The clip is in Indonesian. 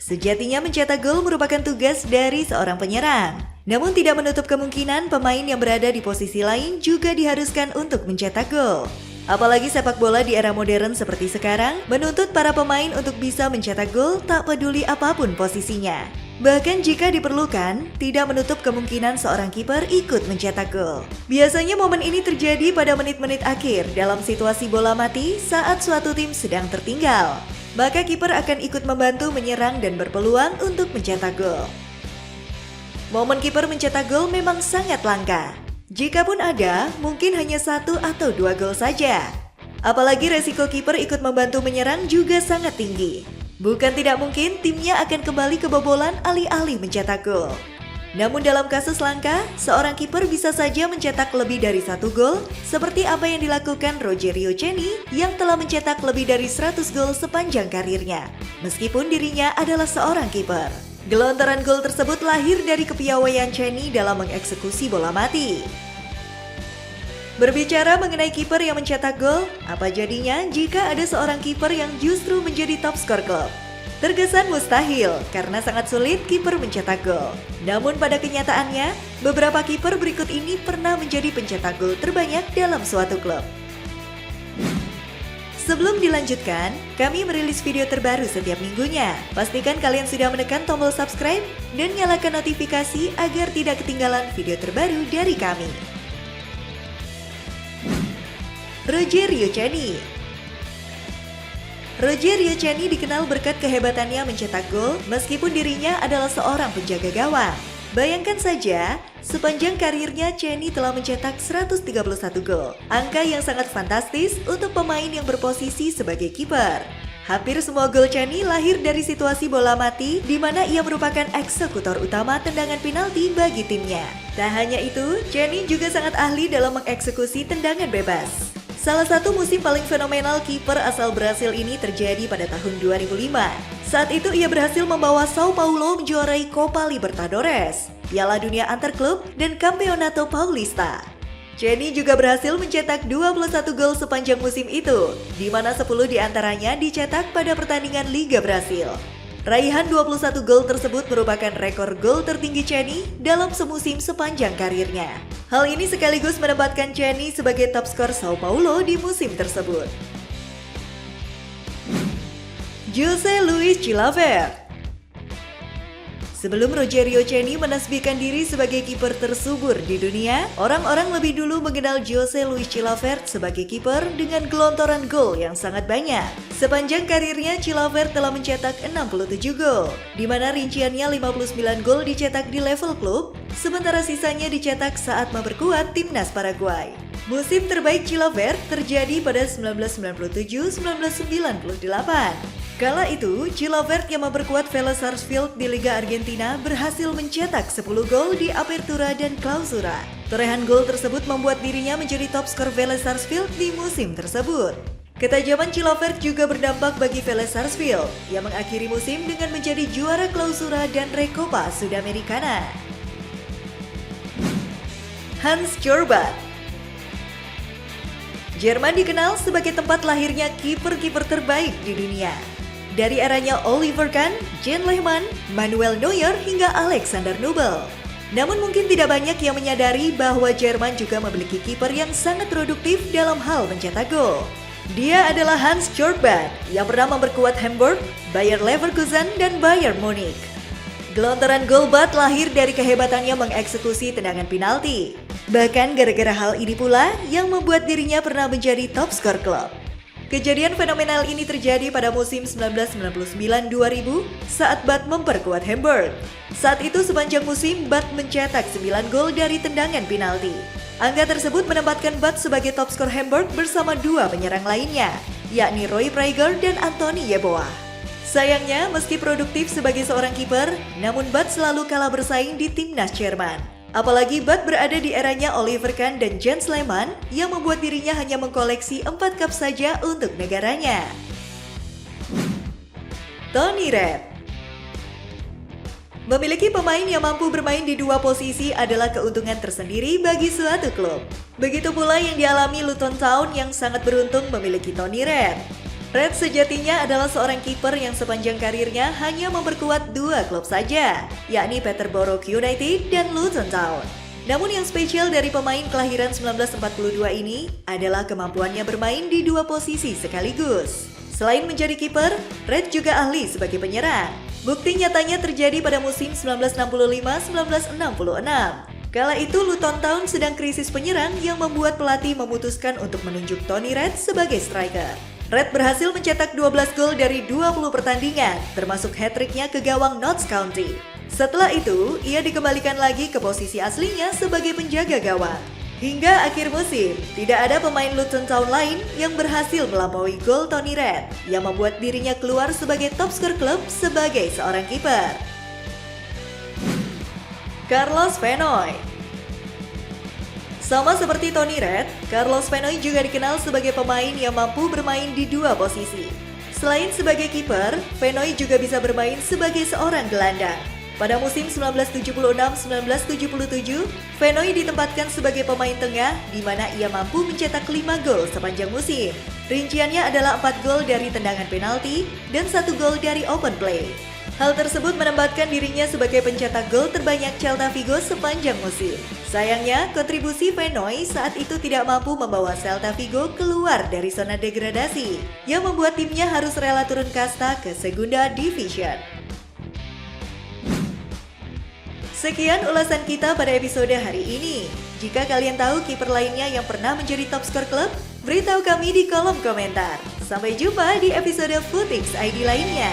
Sejatinya mencetak gol merupakan tugas dari seorang penyerang. Namun tidak menutup kemungkinan pemain yang berada di posisi lain juga diharuskan untuk mencetak gol. Apalagi sepak bola di era modern seperti sekarang menuntut para pemain untuk bisa mencetak gol tak peduli apapun posisinya. Bahkan jika diperlukan, tidak menutup kemungkinan seorang kiper ikut mencetak gol. Biasanya momen ini terjadi pada menit-menit akhir dalam situasi bola mati saat suatu tim sedang tertinggal. Maka kiper akan ikut membantu menyerang dan berpeluang untuk mencetak gol. Momen kiper mencetak gol memang sangat langka. Jikapun ada, mungkin hanya 1 atau 2 gol saja. Apalagi resiko kiper ikut membantu menyerang juga sangat tinggi. Bukan tidak mungkin timnya akan kembali kebobolan alih-alih mencetak gol. Namun dalam kasus langka, seorang kiper bisa saja mencetak lebih dari 1 gol, seperti apa yang dilakukan Rogerio Ceni yang telah mencetak lebih dari 100 gol sepanjang karirnya, meskipun dirinya adalah seorang kiper. Gelontoran gol tersebut lahir dari kepiawaian Ceni dalam mengeksekusi bola mati. Berbicara mengenai kiper yang mencetak gol, apa jadinya jika ada seorang kiper yang justru menjadi top skor klub? Terkesan mustahil karena sangat sulit kiper mencetak gol. Namun pada kenyataannya, beberapa kiper berikut ini pernah menjadi pencetak gol terbanyak dalam suatu klub. Sebelum dilanjutkan, kami merilis video terbaru setiap minggunya. Pastikan kalian sudah menekan tombol subscribe dan nyalakan notifikasi agar tidak ketinggalan video terbaru dari kami. Rogerio Ceni. Rogerio Ceni dikenal berkat kehebatannya mencetak gol meskipun dirinya adalah seorang penjaga gawang. Bayangkan saja, sepanjang karirnya Ceni telah mencetak 131 gol. Angka yang sangat fantastis untuk pemain yang berposisi sebagai kiper. Hampir semua gol Ceni lahir dari situasi bola mati di mana ia merupakan eksekutor utama tendangan penalti bagi timnya. Tak hanya itu, Ceni juga sangat ahli dalam mengeksekusi tendangan bebas. Salah satu musim paling fenomenal kiper asal Brasil ini terjadi pada tahun 2005. Saat itu ia berhasil membawa Sao Paulo menjuarai Copa Libertadores, Piala Dunia Antar Klub, dan Campeonato Paulista. Ceni juga berhasil mencetak 21 gol sepanjang musim itu, di mana 10 diantaranya dicetak pada pertandingan Liga Brasil. Raihan 21 gol tersebut merupakan rekor gol tertinggi Ceni dalam semusim sepanjang karirnya. Hal ini sekaligus menempatkan Ceni sebagai top skor Sao Paulo di musim tersebut. José Luis Chilavert. Sebelum Rogerio Ceni menasbihkan diri sebagai kiper tersubur di dunia, orang-orang lebih dulu mengenal José Luis Chilavert sebagai kiper dengan gelontoran gol yang sangat banyak. Sepanjang karirnya, Chilavert telah mencetak 67 gol, di mana rinciannya 59 gol dicetak di level klub, sementara sisanya dicetak saat memperkuat timnas Paraguay. Musim terbaik Chilavert terjadi pada 1997-1998. Kala itu, Chilavert yang memperkuat Vélez Sarsfield di Liga Argentina berhasil mencetak 10 gol di Apertura dan Clausura. Torehan gol tersebut membuat dirinya menjadi top skor Vélez Sarsfield di musim tersebut. Ketajaman Chilavert juga berdampak bagi Vélez Sarsfield yang mengakhiri musim dengan menjadi juara Clausura dan Recopa Sudamericana. Hans Jorbath. Jerman dikenal sebagai tempat lahirnya kiper-kiper terbaik di dunia. Dari eranya Oliver Kahn, Jan Lehmann, Manuel Neuer hingga Alexander Nubel. Namun mungkin tidak banyak yang menyadari bahwa Jerman juga memiliki kiper yang sangat produktif dalam hal mencetak gol. Dia adalah Hans Jorbath yang pernah memperkuat Hamburg, Bayer Leverkusen, dan Bayern Munich. Gelontoran gol Bath lahir dari kehebatannya mengeksekusi tendangan penalti. Bahkan gara-gara hal ini pula yang membuat dirinya pernah menjadi top skor klub. Kejadian fenomenal ini terjadi pada musim 1999-2000 saat Bath memperkuat Hamburg. Saat itu sepanjang musim Bath mencetak 9 gol dari tendangan penalti. Angka tersebut menempatkan Bath sebagai top skor Hamburg bersama 2 penyerang lainnya, yakni Roy Praeger dan Anthony Yeboah. Sayangnya, meski produktif sebagai seorang kiper, namun Bath selalu kalah bersaing di timnas Jerman. Apalagi Bath berada di eranya Oliver Kahn dan Jens Lehmann yang membuat dirinya hanya mengkoleksi 4 cup saja untuk negaranya. Toni Red. Memiliki pemain yang mampu bermain di 2 posisi adalah keuntungan tersendiri bagi suatu klub. Begitu pula yang dialami Luton Town yang sangat beruntung memiliki Toni Red. Red sejatinya adalah seorang kiper yang sepanjang karirnya hanya memperkuat 2 klub saja, yakni Peterborough United dan Luton Town. Namun yang spesial dari pemain kelahiran 1942 ini adalah kemampuannya bermain di 2 posisi sekaligus. Selain menjadi kiper, Red juga ahli sebagai penyerang. Bukti nyatanya terjadi pada musim 1965-1966. Kala itu Luton Town sedang krisis penyerang yang membuat pelatih memutuskan untuk menunjuk Tony Red sebagai striker. Red berhasil mencetak 12 gol dari 20 pertandingan, termasuk hat-tricknya ke gawang Notts County. Setelah itu, ia dikembalikan lagi ke posisi aslinya sebagai penjaga gawang. Hingga akhir musim, tidak ada pemain Luton Town lain yang berhasil melampaui gol Tony Red, yang membuat dirinya keluar sebagai top skor klub sebagai seorang kiper. Carlos Fenoy. Sama seperti Tony Red, Carlos Fenoy juga dikenal sebagai pemain yang mampu bermain di 2 posisi. Selain sebagai kiper, Fenoy juga bisa bermain sebagai seorang gelandang. Pada musim 1976-1977, Fenoy ditempatkan sebagai pemain tengah di mana ia mampu mencetak 5 gol sepanjang musim. Rinciannya adalah 4 gol dari tendangan penalti dan 1 gol dari open play. Hal tersebut menempatkan dirinya sebagai pencetak gol terbanyak Celta Vigo sepanjang musim. Sayangnya, kontribusi Fenoy saat itu tidak mampu membawa Celta Vigo keluar dari zona degradasi, yang membuat timnya harus rela turun kasta ke Segunda Division. Sekian ulasan kita pada episode hari ini. Jika kalian tahu kiper lainnya yang pernah menjadi top skor klub, beritahu kami di kolom komentar. Sampai jumpa di episode Footix ID lainnya.